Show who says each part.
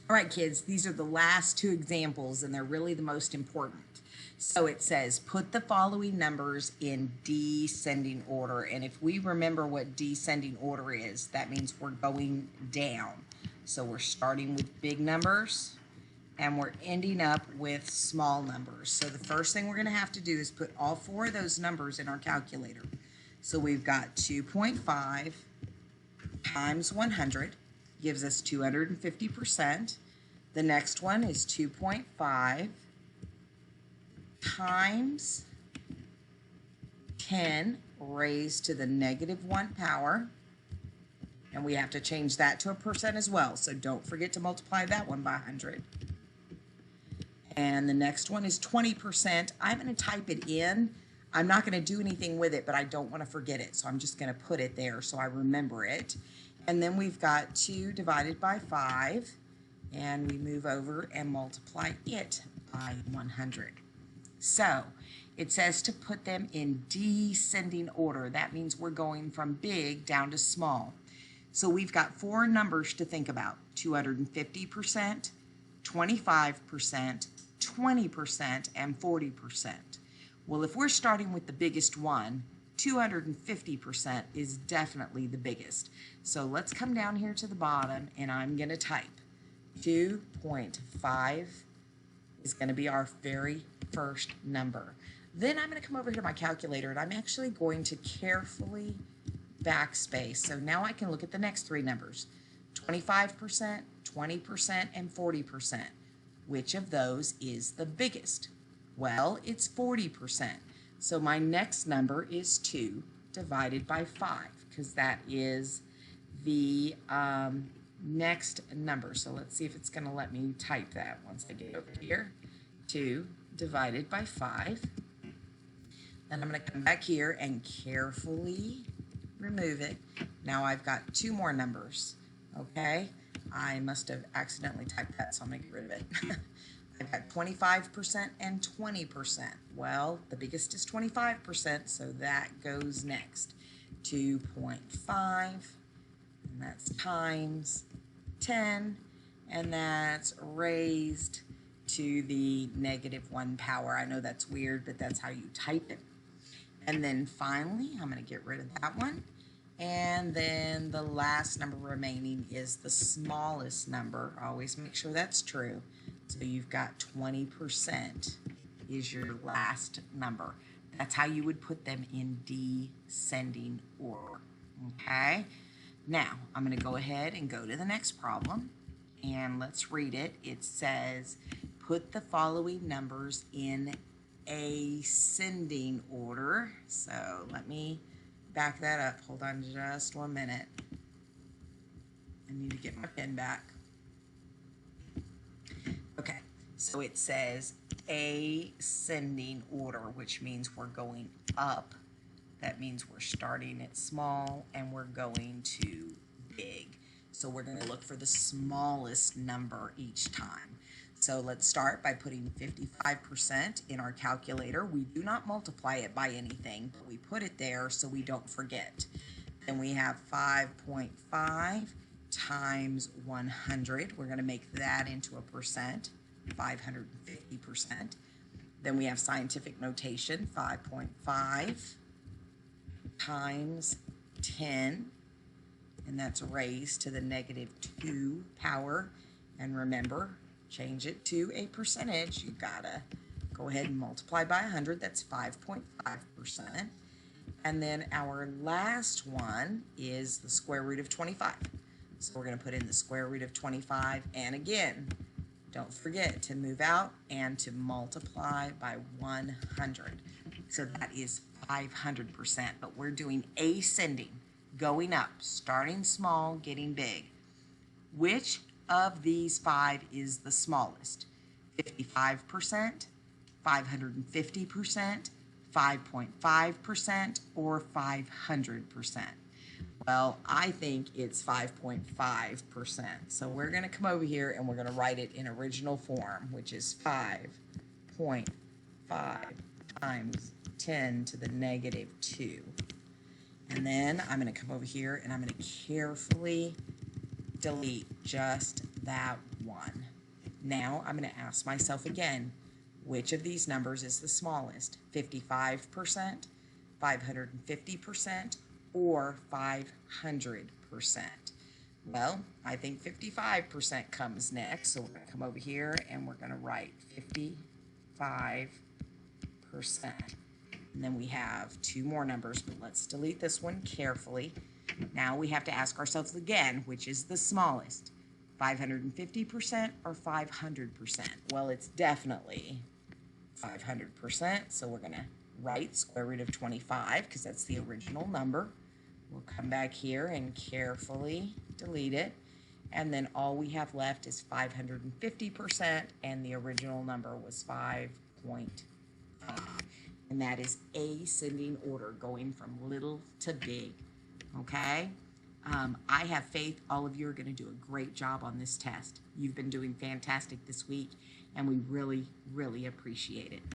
Speaker 1: All right, kids, these are the last two examples, and they're really the most important. So it says, put the following numbers in descending order. And if we remember what descending order is, that means we're going down. So we're starting with big numbers, and we're ending up with small numbers. So the first thing we're going to have to do is put all four of those numbers in our calculator. So we've got 2.5 times 100 gives us 250%. The next one is 2.5 times 10 raised to the negative 1 power. And we have to change that to a percent as well. So don't forget to multiply that one by 100. And the next one is 20%. I'm going to type it in. I'm not going to do anything with it, but I don't want to forget it. So I'm just going to put it there so I remember it. And then we've got 2 divided by 5. And we move over and multiply it by 100. So it says to put them in descending order. That means we're going from big down to small. So we've got four numbers to think about: 250%, 25%, 20%, and 40%. Well, if we're starting with the biggest one, 250% is definitely the biggest. So let's come down here to the bottom, and I'm going to type 2.5 is going to be our very first number. Then I'm going to come over here to my calculator, and I'm actually going to carefully backspace. So now I can look at the next three numbers: 25%, 20%, and 40%. Which of those is the biggest? Well, it's 40%. So my next number is 2 divided by 5, because that is the next number. So let's see if it's going to let me type that once I get over here. 2 divided by 5. Then I'm going to come back here and carefully remove it. Now I've got two more numbers. Okay, I must have accidentally typed that, so I'm going to get rid of it. I've got 25% and 20%. Well, the biggest is 25%, so that goes next. 2.5, and that's times 10, and that's raised to the negative 1 power. I know that's weird, but that's how you type it. And then finally, I'm going to get rid of that one. And then the last number remaining is the smallest number. Always make sure that's true. So you've got 20% is your last number. That's how you would put them in descending order. Okay? Now, I'm going to go ahead and go to the next problem. And let's read it. It says, put the following numbers in ascending order. So let me back that up. Hold on just 1 minute. I need to get my pen back. Okay, so it says ascending order, which means we're going up. That means we're starting at small and we're going to big. So we're going to look for the smallest number each time. So let's start by putting 55% in our calculator. We do not multiply it by anything, but we put it there so we don't forget. Then we have 5.5 times 100. We're going to make that into a percent, 550%. Then we have scientific notation, 5.5 times 10, and that's raised to the negative 2 power. And remember, change it to a percentage. You've got to go ahead and multiply by 100. That's 5.5%. And then our last one is the square root of 25. So we're going to put in the square root of 25. And again, don't forget to move out and to multiply by 100. So that is 500%. But we're doing ascending, going up, starting small, getting big. Which of these 5 is the smallest? 55%, 550%, 5.5%, or 500%? Well, I think it's 5.5%. So we're going to come over here and we're going to write it in original form, which is 5.5 times 10 to the negative 2. And then I'm going to come over here and I'm going to carefully delete just that 1. Now I'm going to ask myself again, which of these numbers is the smallest? 55%, 550%, or 500%? Well, I think 55% comes next, so we're going to come over here and we're going to write 55%. And then we have 2 more numbers, but let's delete this one carefully. Now we have to ask ourselves again, which is the smallest? 550% or 500%? Well, it's definitely 500%, so we're going to write square root of 25 because that's the original number. We'll come back here and carefully delete it, and then all we have left is 550%, and the original number was 5.5. And that is ascending order, going from little to big, okay? I have faith all of you are going to do a great job on this test. You've been doing fantastic this week, and we really, really appreciate it.